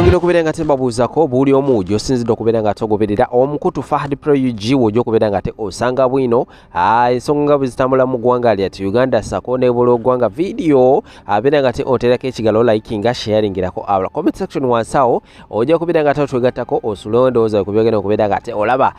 Nyongera okubeera nga tembabuuzako buli omuujo osinzidde okubeera nga togoberera omukutu Fahad Pro UG wojja okubeera nga osanga bwino ensonga bwe zitambula mu ggwanga lyattu Uganda sako n'ebula oggwanga video abeera nga oterako ekigalo likinga sharingirako abula comment section wansi awo ojja kubeera nga twegattako osula ndowooza ku byogenda okubeera nga olaba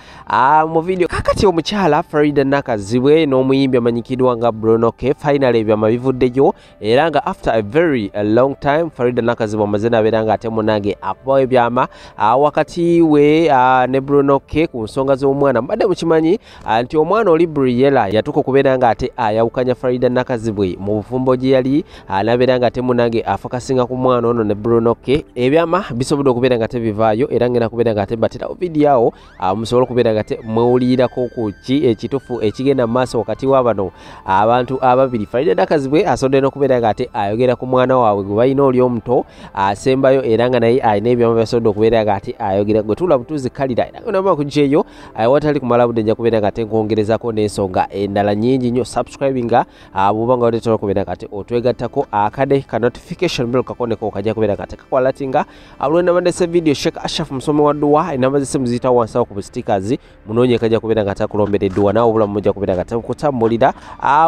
mu video kakati omukyala Farida Nakazibwe n'omuyimbi amanyikiddwa nga Bruno K finally ebyama bivuddeyo era nga after a very long time Farida Nakazibwe amaze n'abeera nga munange akubawo ebyama wakati we ne Bruno K ku nsonga z'omwana mbadde mukimanyi nti omwana oli Briella yatuuka okubeera nga ate ayawukanya Farida Nakazibwe mu bufumbo gye yali n'abeera nga ate munange afakasinga ku mwana ono ne Bruno K ebyama bisobodde okubeera nga tebivaayo era ngenda kubeera nga tebaterawo vidiyo awo musobole okubeera nga mwewulirirako ku ki ekitufu ekigenda mu maaso wakati w'abano abantu ababiri Farida Nakazibwe asodde n'okubeera nga ate ayogera ku mwana waabwe gwe balina oli omuto asembayo era nga naye alina ebyama byasodde okubeera nga ate ayogera gwe tula butuuzi kalira era namba kujeyo watali kumala budde nja kubeera nga ate nkwongerezako n'ensonga endala nnyingi nnyo subscribinga bw'oba nga oteetola okubeera nga ate otwegattako akade ka notification bell kakoneko kajja kubeera nga ate kakwalatinga abulwe nabandese video Sheikh Ashraf musomi wa dduwa enamba z'essimu ziyita wansi awo ku stickers munoonye kajja kubeera nga ate akulombera edduwa naawe obulamu mujja kubeera nga ate kutambulira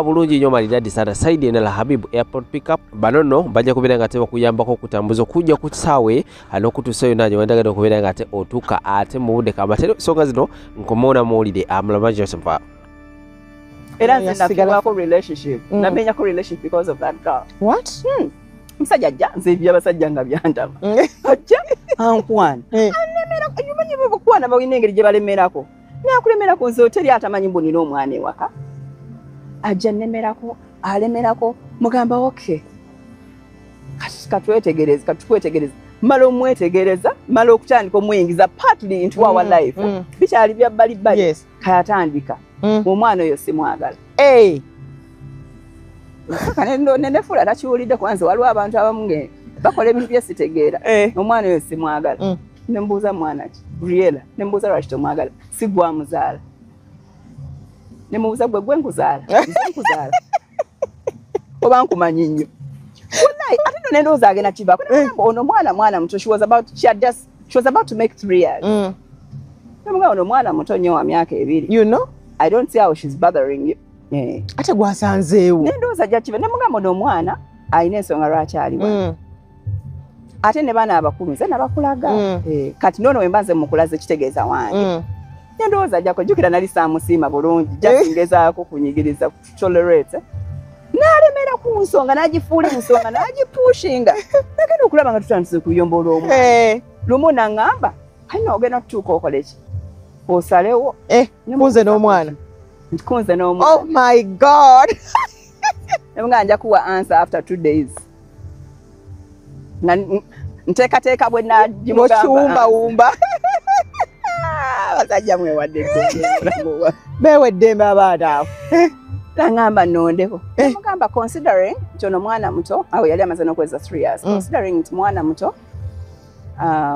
bulungi nnyo malidadi sana Saidi Enela Habibu airport pickup bano nno bajja kubeera nga ate bakuyambako okutambuza okujja ku kisaawe n'okutuusa yonna gye wendagala okubeera nga ate otuuka ate mu budde kamatero ensonga zino nkomoona muwulire amulama Joseph era nze nafiibwako relationship namenyako relationship because of that girl. What? Musajja ajja nze ebyabasajja nga byantama ajja ankwana anemera yumanyi bwekwana balina engeri gye balemerako nakulemerako nze oteri atamanyi mbu nina omwana ewaka ajja nemerako alemerako mugamba okay katwetegereza mala omwetegereza mala okutandika omuyingiza partly into our life bikyali bya bbalibbali kayatandika omwana oyo simwagala nenefula takiwulidde kwanza waliwo abantu abamu bakola ebintu byesitegeera omwana oyo simwagala nembuuza mwana ki Briella nembuuza lwaki tomwagala sigwamuzaala nemubuuza gwe nkuzaala nkuzaala oba nkumanyi nnyo ate no nendowooza agenda kivaako ono mwana muto she was about to make 3 years nemugamba ono mwana muto nnyo wa myaka 2 you know I don't see how she's bothering you ate gwasanzeewo nendowooza ajja kiva nemugamba ono omwana alina ensonga lwaki aliwa ate ne baana abakulu nze nabakulaga kati noono we mbanze mukulaze kitegeeza wange nendowooza ajjako jjukira nali saamusiima bulungi jasingezaako kunyigiriza tolerate nalemera ku nsonga nagifuula ensonga nagipushinga nagenda okulaba nga tutandise kuyombola omwana lumu naŋŋamba ayina ogenda tutuuka okola ki osalewo kunze n'omwana kunze n'omwana oh my god nemuga nja kuwa answer after 2 days nteekateeka bwe nagimuwumbawumba basajja mwewadde beweddembe abaana abo nangamba nondeko namugamba considering nti ono mwana muto awo yali amaze n'okweza 3 years considering nti mwana muto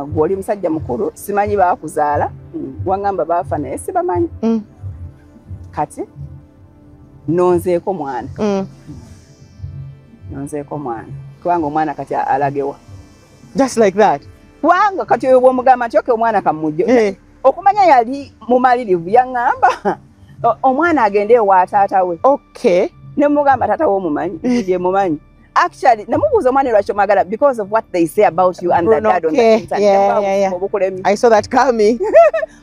gw'oli musajja mukulu simanyi baakuzaala wangamba baafa naye sibamanyi kati nonzeeko mwana kubanga omwana kati alagewa just like that kubanga kati oyo bw'omugamba nti oke omwana kamujjo okumanya yali mumalirivu yaŋŋamba omwana agende ewa taata we okay nemugamba taata we omumanyi gye mumanyi actually namubuuza omwana lwaki omwagala because of what they say about you and the dad on the internet I saw that coming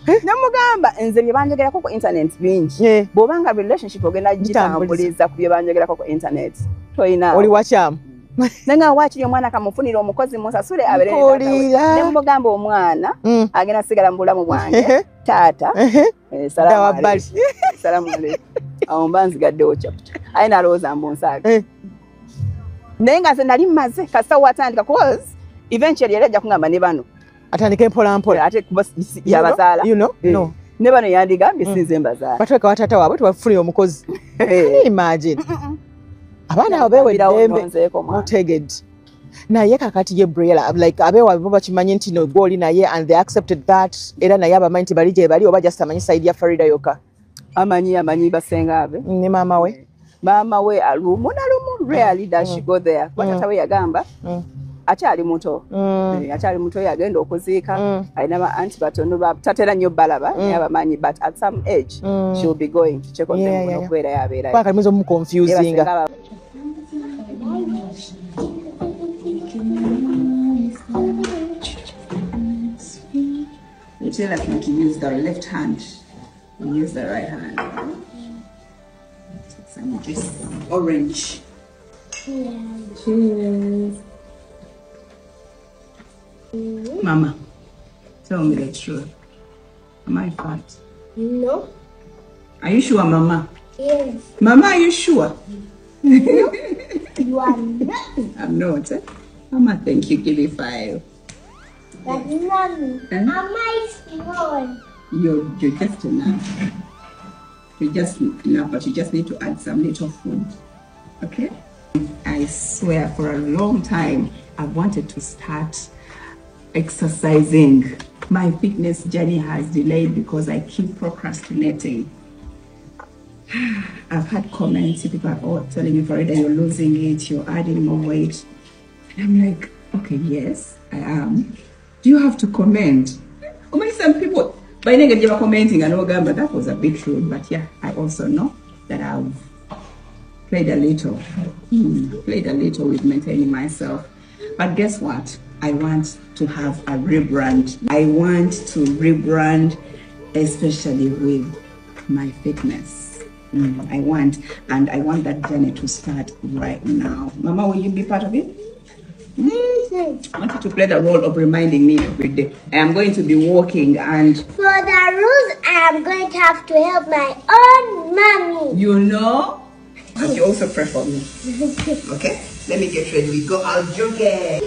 nemugamba nze bye banjogerako ku internet bingi bw'obanga relationship ogenda gitambuliza ku bye banjogerako ku internet toyina oli wakyamu nanga wakiri omwana kamufunira omukozi musasule nemugamba omwana agenda sigala mu bulamu bwange taata salamu aleikum awo mba nzigaddewo chapter aye nalowooza mbunsaage naye nga nze nali mmaze kasita watandika cause eventually yali ajja kuŋŋamba ne bano atandika empolampola ate yabazaala ne bano yandigambye sinze mbazaala batweka wataata waabwe tebafunire omukozi imagine abaana abo beweddembe otegedde naye kakati ye Briella like abeewaabwe bo bakimanyi nti no gwoli naye and they accepted that era naye abamanyi nti bali gye bali oba just amanyi side ya Farida yokka amanyi basenga abe ne maama we lumu na lumu rarely does she go there kwa tata we yagamba akyali muto akyali muto yagenda okuziika alina ba anti batono tatera nnyo balaba naye abamanyi but at some age she'll be going to check on them okubeera yabeera paka mizo mu confusing You tell us not to use the left hand, you use the right hand. Take some juice, orange. Cheers. Mama, tell me the truth. Am I fat? No. Are you sure, Mama? Yes. Mama, are you sure? No, you are not. I'm not. Mama, thank you. Give me 5. But Mommy, am I small? You're just enough. You're just enough, but you just need to add some little food. Okay? I swear, for a long time, I wanted to start exercising. My fitness journey has delayed because I keep procrastinating. I've had comments, people are telling me, Farida, you're losing it, you're adding more weight. And I'm like, okay, yes, I am. Do you have to comment? Some people, by then they were commenting and all that, but that was a bit rude. But yeah, I also know that I've played a little with maintaining myself. But guess what? I want to have a rebrand. I want to rebrand, especially with my fitness. I want that journey to start right now. Mama, will you be part of it? I want you to play the role of reminding me every day. I am going to be walking and... For the rules, I am going to have to help my own mommy. You know? But you also pray for me. Okay? Let me get ready. We go out jogging.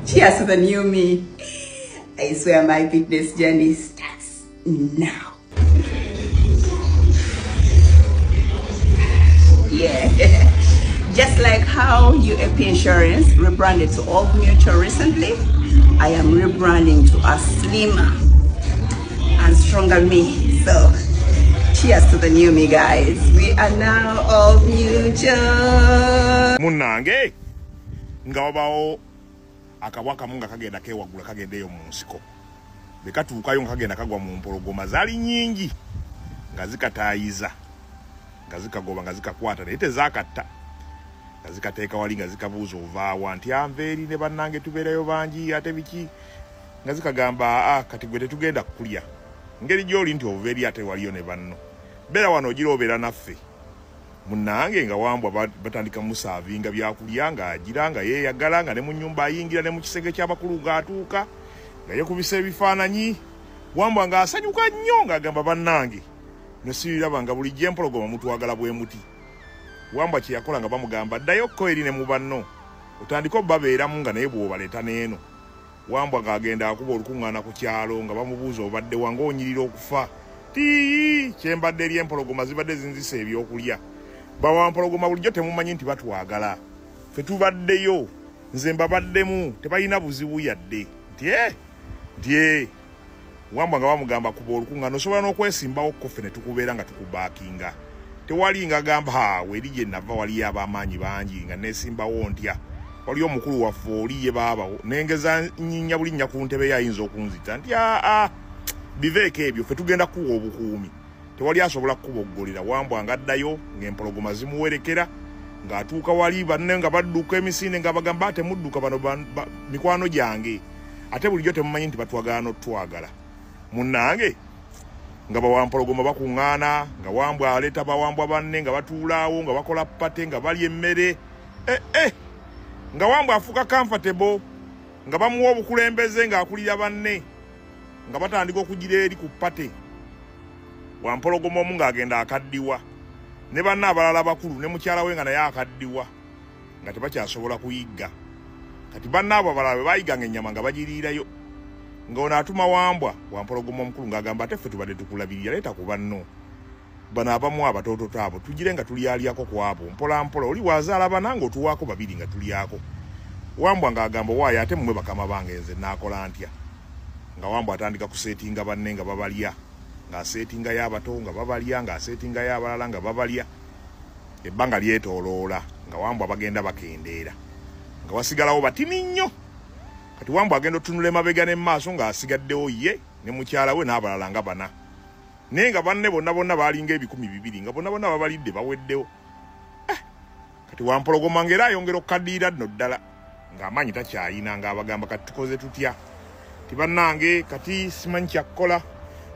Cheers to the new me. I swear my fitness journey starts now. Yeah, just like how UAP Insurance rebranded to Old Mutual recently, I am rebranding to a slimmer and stronger me. So, cheers to the new me, guys. We are now Old Mutual. Munange, ngawabao akawaka munga kagenda kewagula kagendeyo mu nsiko. Bekatuukayo kagenda kagwa mu mpologoma zali nyingi nga zikataayiza. Ngazikagoba ngazikakwata naye tezakatta ngazikateeka wali ngazikabuuza ovaawa nti anveeri ne bannange tubeerayo bangi ate biki ngazikagamba kati gwe tetugenda kulya ngeri gy'oli nti oveeri ate waliyo ne banno beera wano ogira obeera naffe munnange nga Wambwa batandika musaavinga byakulya ng'agira nga yeeyagala nga ne mu nnyumba ayingira ne mu kisenge ky'abakulu ng'atuuka nga yekubisa ebifaananyi Wambwa ng'asanyuka nnyo ng'agamba bannange Nesiraba nga buli jempologoma mutwagala bwe muti. Wambwa kye yakola nga bamugamba ddayo ko eri ne mu banno. Otandika babeeramu nga naye bw'obaleta n'eno. Wambwa ng'agenda akuba olukuŋŋaana ku kyalo nga bamubuuza obadde wange onyirira okufa. Tii kyembadde eri empologoma zibadde zinzisa ebyokulya. Bawampologoma bulijjo temumanyi nti batwagala. Ffe tubaddeyo nze mbabaddemu tebalina buzibu yadde. Nti Wambwa nga bamugamba kuba olukuŋŋaana osobola n'okwesimbawo koffe ne tukubeera nga tukubaakinga. Tewali nga gamba weri gye nava waliyo ab'amaanyi bangi nga neesimbawo ntya. Waliyo omukulu waffe oli ye baaba nengeza nnyinnya bulinnya ku ntebe yayinza okunzita nti biveeko ebyo ffe tugenda kuwa obukuumi. Tewali asobola kukuboggolera. Wambwa ng'addayo ng'empologoma zimuwerekera ng'atuuka wali banne nga badduka emisinde nga bagamba ate mudduka bano mikwano gyange. Ate bulijjo temumanyi nti batwagala n'otwagala. Munnange nga bawampologoma bakuŋŋaana nga Wambwa aleeta bawambwa banne nga batuulaawo nga bakola pate nga balya emmere nga Wambwa afuuka comfortable nga bamuwa obukulembeze ng'akulira banne nga batandika okugira eri ku pate. Wampologoma omu ng'agenda akaddiwa ne banne abalala bakulu ne mukyala we nga naye akaddiwa nga tebakyasobola kuyigga. Kati banne abo abalala bwe baayiganga ennyama nga bagiriirayo. Ng'ono atuma Wambwa wampologoma omukulu ng'agamba ate ffe tubadde tukulabirira leeta ku banno. Bano abamu abatoototo abo tugire nga tulyalyako ku abo mpola mpola oli wazaala bana ng'otuwaako babiri nga tulyako. Wambwa ng'agamba waayo ate mmwe bakama bange nze naakola ntya. Nga Wambwa atandika kuseetinga banne nga babalya ng'aseetinga y'abato nga babalya ng'aseetinga y'abalala nga babalya ebbanga lyetooloola nga Wambwa bagenda bakendeera nga wasigalawo batini nnyo kati Wambwa agenda otunula emabega n'emmaaso ng'asigaddewo ye ne mukyala we n'abalala nga bana naye nga banne bonna baalinga 200 nga bonna babalidde baweddewo kati Wampologoma ng'era ayongera okukaddiira nno ddala ng'amaanyi takyayina ng'abagamba kati tukoze tutya tibannange kati simanyi kyakkola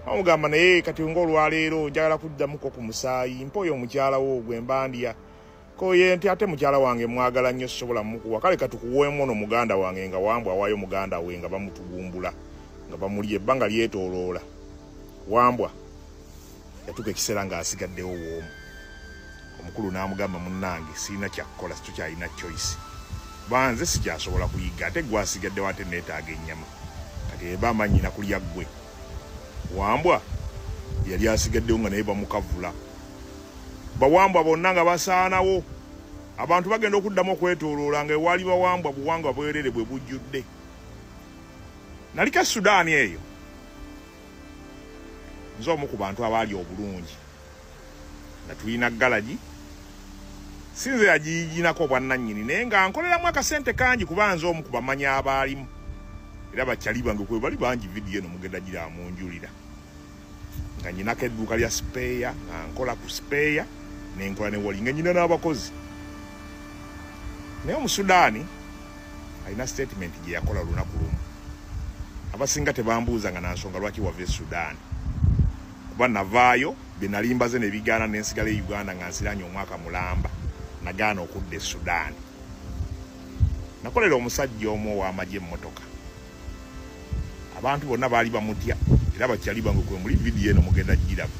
amugamba naye kati ng'olwaleero njagala kuddamuko ku musaayi mpoyo omukyala wo gwe mbandya koye nti ate mukyala wange mwagala nnyo sobola mukuwa kale katukuweemu ono muganda wange nga Wambwa awaayo muganda we nga bamutugumbula nga bamulya ebbanga lyetooloola Wambwa yatuka ekiseera ng'asigaddewo woomu omukulu n'amugamba munnange sirina kyakkola situkyalina choice banze sikyasobola kuyiga ate gwasigaddewo ate neetaaga ennyama kati eba amanyina kulya ggwe Wambwa yali asigaddewo nga naye bamukavula bawambwa bonna nga basaanawo abantu bagenda okuddamu okwetooloola nga ewaali bawambwa buwangwa bwerere bwe bujjudde nalika Sudaani eyo nze omu ku bantu abaali obulungi nga tulina galagi sinze yagiginako bwannannyini naye nga nkoleramu akasente kangi kuba nze omu ku bamanyi abaalimu era bakyali bange kwe bali bangi vidiyo eno mugenda gira munjulira nga nyinako edduuka lya sipeeya nga nkola ku sipeeya nenkola ne wali nga nyina n'abakozi naye Omusudaani alina statement gye yakola lunaku lumu abasinga tebambuuza nga nansonga lwaki wava e Sudaani kuba navaayo bye nalimbaze ne bigaana n'ensigala e Uganda nga nsiranye omwaka mulamba nagaana okudda e Sudaani nakolera omusajja omu ow'amagye emmotoka abantu bonna baali bamutya era bakyali bange kwe muli vidiyo eno mugenda giraba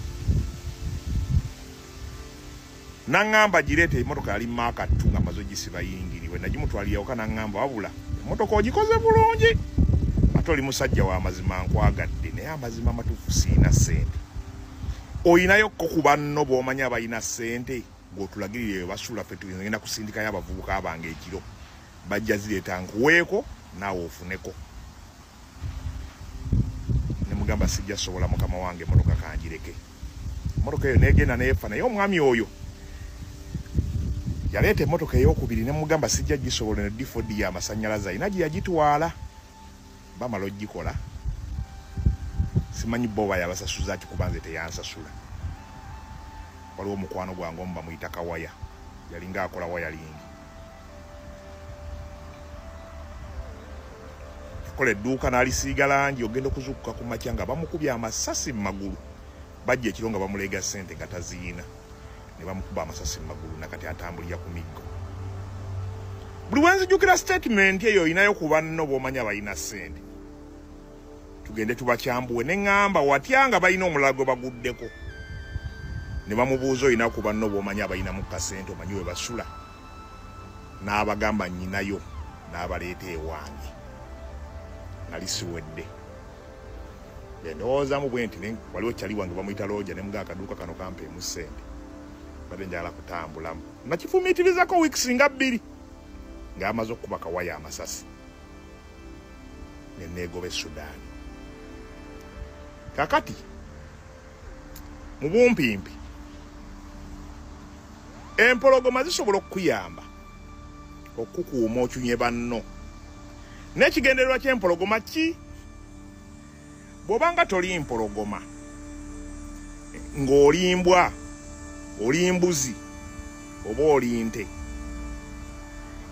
naŋŋamba gireeta emmotoka yali maaka 2 nga maze ogisiba yingiriwe nagimutwalira waka naŋŋamba wabula emmotoka ogikoze bulungi ate oli musajja w'amazima nkwagadde naye amazima amatuufu siina ssente oyinayokko ku banno b'omanyi abalina ssente ng'otulagirire we basula ffe tugenda kusindikayo abavubuka abange ekiro bajja zireeta nkuweeko naawe ofuneko ne mugamba sijja sobola mukama wange emmotoka kanjireke emmotoka eyo neegenda neefa naye omwami oyo yaleeta emmotoka ey'okubiri ne mugamba sijja gisobola ne difodi y'amasannyalaze ayina gye yagitwala bamala ogikola simanyi bo bayabasasuza ki kuba nze teyansasula waliwo omukwano gwange omu bamuyita Kawaya yalinga akola wayalingi yakola edduuka n'alisiiga langi ogenda okuzukuka ku makya nga bamukubye amasasi mu magulu bajja ekiro nga bamuleega ssente nga taziina ne bamukuba amasasi mu magulu nakati atambulira ku miggo buli wenzijjukira statement eyo oyinayo ku banno b'omanyi abalina ssente tugende tubakyambuwe ne ŋŋamba watya nga balina omulala gwe baguddeko ne bamubuuza oyina ku banno b'omanyi abalinamu kasente omanyi we basula n'abagamba nnyinayo n'abaleeta ewange nali siwedde endowoozaamu bwe nti waliwo kyali wange bamuyita looja ne mugaa akaduuka kano kampeemu ssente badde njagala kutambulamu nakifumiitirizako wiikisi nga 2 ng'amaze okukuba Kawaya amasasi ne neegoba e Sudaani kakati mu bumpimpi empologoma zisobola okukuyamba okukuuma okyunye banno n'ekigendererwa ky'empologoma ki bw'obanga toli mpologoma ng'olimbwa oli mbuzi oba oli nte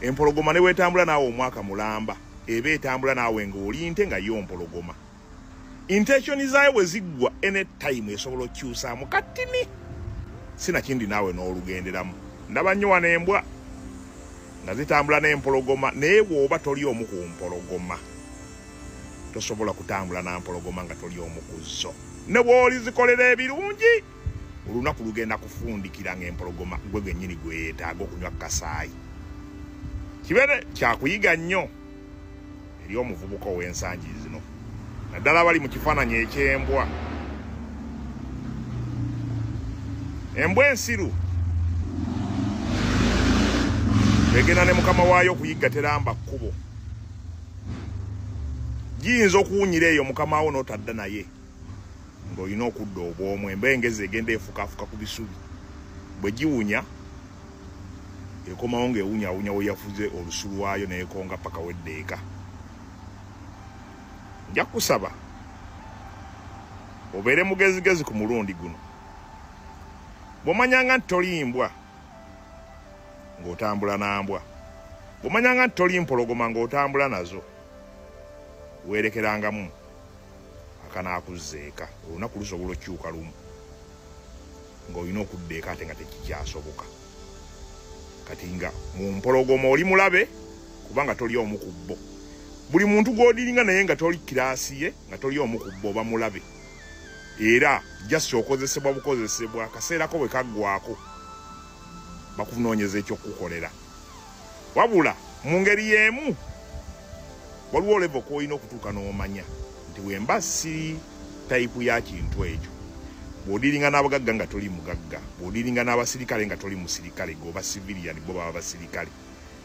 empologoma ne weetambula naawe omwaka mulamba eba etambula naawe ng'oli nte nga yo mpologoma intentioni zaayo bwe ziggwa anytime esobola okyusaamu katini sinakindi naawe n'olugenderamu ndaba nnyo wano embwa nga zitambula n'empologoma naye bw'oba toli omu ku mpologoma tosobola kutambula na mpologoma nga toli omu ku zo ne bw'oli zikolera ebirungi olunaku lugenda kufundikira ng'empologoma gwe gennyini gwe yeetaaga okunywa kasaayi kibeere kyakuyiga nnyo eri omuvubuka ow'ensangi zino naddala bali mu kifaananyi eky'embwa embwa ensiru egenda ne mukama waayo okuyiga teramba kkubo giyinza okuwunyira eyo mukama wo n'otadda naye ng'olina okudda obw'omu embengezi egenda efukafuka ku bisubi bwe giwunya ekomawo ng'ewunyawunya we yafuze olusu lwayo n'ekonga paka weddeeka. Nja kusaba obeere mugezigezi ku mulundi guno. Bw'omanyanga nti toli mbwa ng'otambula na mbwa, bw'omanyanga nti toli mpologoma ng'otambula nazo, weerekerangamu akanaakuzeeka. Olunaku lusobola okyuka lumu ng'olina okuddeeka ate nga tekikyasoboka. Kati nga mu mpologoma oli mulabe kubanga toli omu ku bo. Buli muntu gw'odiringa naye nga toli kiraasi ye, nga toli omu ku bo oba mulabe. Era jasi okozesebwa bukozesebwa akaseerako bwe kaggwako bakunoonyeza ekyokukolera. Wabula mu ngeri y'emu waliwo levo kw'olina okutuuka n'omanya nti wemba si tayipu ya kintu ekyo. Bw'odiringa n'abagagga nga toli mugagga, bw'odiringa n'abasirikale nga toli musirikale, g'oba civilian bo baba basirikale.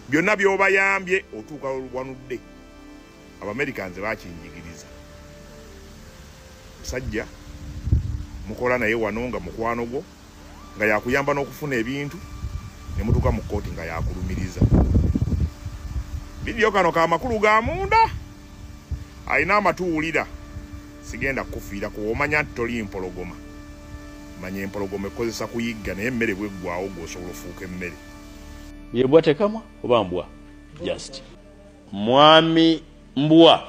Byonna by'obayambye otuuka wanudde. Abamericans bakinjigiriza. Musajja mukola naye wano nga mukwano gwo nga yakuyamba n'okufuna ebintu ne mutuuka mu kkooti nga yakulumiriza. Bidiyo kano ka makulu ga munda alina amatuwulira sigenda kufiira kuwomanya nti toli mpologoma. Manya empologoma ekozesa kuyigga naye emmere bweggwawo gw'osobola ofuuka emmere. Ye mbwa tekamwa oba mbwa just mwami mbwa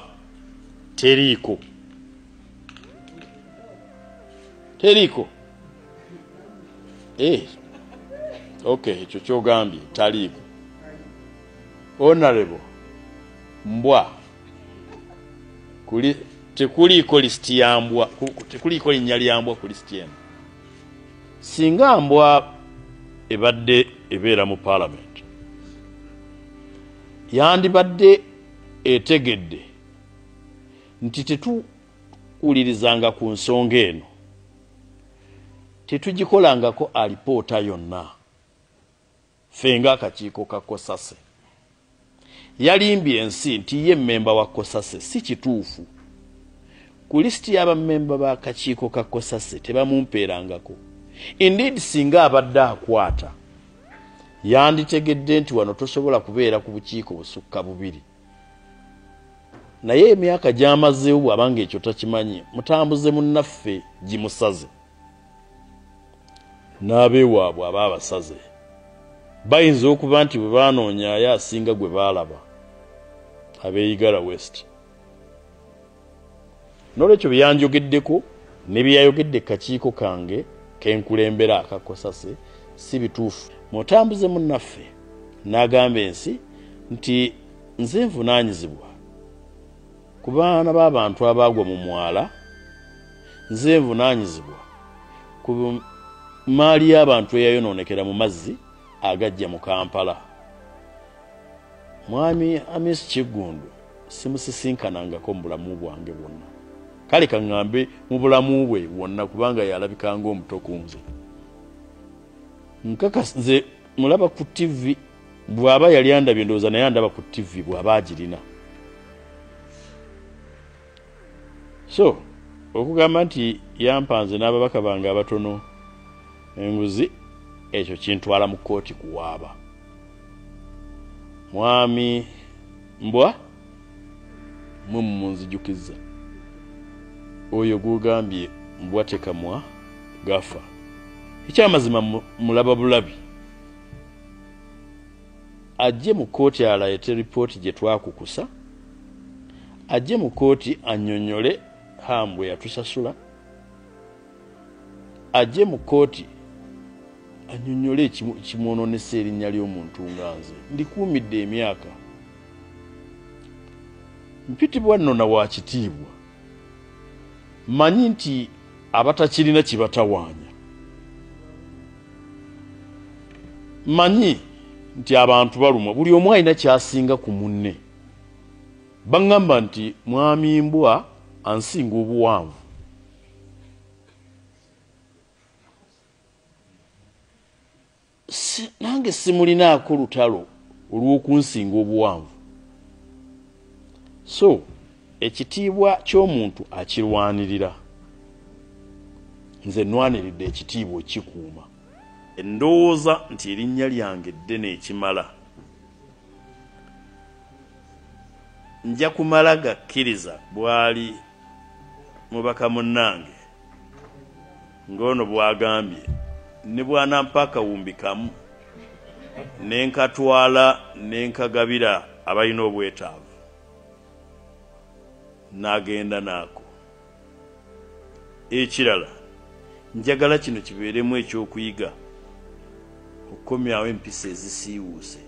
teriiko okay, ekyo kyogambye taliiko. Honorable mbwa tekuliiko lisiti ya mbwa, tekuliiko linnya lya mbwa ku lisiti eno. Singa mbwa ebadde ebeera mu Parliament yandibadde etegedde nti tetuwulirizanga ku nsonga eno, tetugikolangako alipoota yonna ffe ng'akakiiko ka Kosase. Yalimbye ensi nti ye mmemba wa Kosase. Si kituufu. Ku lisiti y'abammemba b'akakiiko ka Kosase tebamumpeerangako. Indeed singa abadde akwata yanditegedde nti wano tosobola kubeera ku bukiiko busukka bubiri. Naye emyaka gy'amazeewo bw'abanga ekyo takimanyi, mutambuze munnaffe gimusaze. N'abeewaabwe aba abasaze bayinza okuba nti bwe baanoonyayo asinga gwe baalaba abeeyigala West. N'olwekyo byanjogeddeko ne byayogedde kakiiko kange kenkulembera akakosase si bituufu. Mutambuze munnaffe n'agamba ensi nti nze nvunaanyizibwa ku baana b'abantu abaagwa mu mwala, nze nvunaanyizibwa ku maali y'abantu eyayonoonekera mu mazzi agajja mu Kampala. Mwami Amis Kigundu simusisinkanangako mu bulamu bwange bwonna. Kale kaŋŋambe mu bulamu bwe bwonna kubanga yalabika ng'omuto ku nze. Nkakasa nze mulaba ku TV bw'aba yali andabye ndowooza naye andaba ku TV bw'aba agirina. So okugamba nti yampanze n'ababaka bange abatono enguzi, ekyo kintwala mu kkooti kuwaaba. Mwami mbwa munzijukiza oyo gugambye mbwa tekamwa gafa. Ekyamazima mulaba bulabi ajje mu kkooti alayete ripooti gye twakukusa, ajje mu kkooti annyonnyole hambwe yatusasula, ajje mu kkooti annyonnyole kimwonoonesa erinnya ly'omuntu nga nze. Ndikuumidde emyaka, mpitibwa nno na wa kitiibwa, manyi nti abatakirina kibatawaanya, manyi nti abantu balumwa, buli omu alina kyasinga ku munne. Baŋŋamba nti mwami mbwa ansinga obuwanvu. Nange simulinaako lutalo olw'okunsinga obuwanvu. So ekitiibwa ky'omuntu akirwanirira. nze nwaniride ekitiibwa okikuuma endowooza nti erinnya lyange ddene ekimala nja kumala gakkiriza bwali mubaka munnange ng'ono bwagambye ne bwanampa akawumbi kamu nenkatwala nenkagabira abalina obwetaavu n'agenda naako. Ekirala njagala kino kibeeremu ekyokuyiga okukomyawo empisa ezisiiwuuse.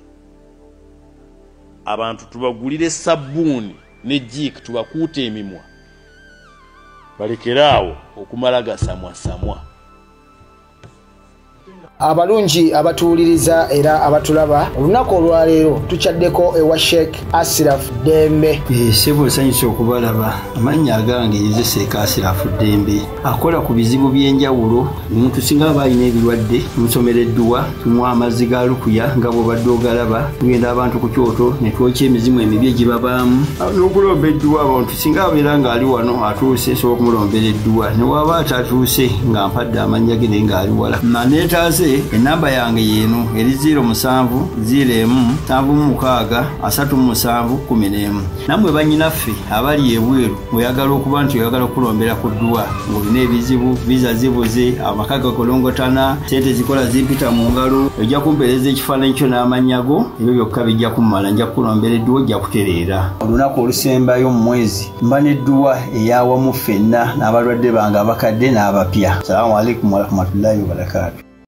Abantu tubagulire sabbuuni ne jiiki tubakuute emimwa balekeraawo okumala gasamwasamwa. Abalungi abatuwuliriza era abatulaba olunaku olwaleero tukyaddeko ewa Sheikh Ashraf Dembe. Sebo nsanyusa okubalaba. Amannya agange ye Sheikh Ashraf Dembe akola ku bizibu by'enjawulo. Omuntu singa aba alina ebirwadde tumusomereddwa, tumuwa amazzi ga lukuya nga bw'obadde ogalaba, tugenda abantu ku kyoto ne twokya emizimu emibi egibabaamu n'okulomba edduwa. Abantu singa abeera ng'ali wano atuuse sobola okumulombera edduwa, ne waba atatuuse nga mpadde amannya ge naye ng'ali wala. Naneetaase enamba yange yeno eri 0707763711. Namwe bannyinaffe abali ebweru oyagala okuba nti oyagala okulombera ku dduwa ng'olina ebizibu viza zibuze, amaka gakolongotana, sente zikola zimpita mu ngalo, ojja kumpeereza ekifaananyi kyo n'amannya go, ebyo byokka bijja kummala. Nja kukulombera edduwa ojja kutereera. Olunaku olusembayo mu mwezi mba n'edduwa eyawamu ffenna n'abalwadde bange abakadde n'abapya. Salaamu alaikum warahmatullahi wabarakatuh.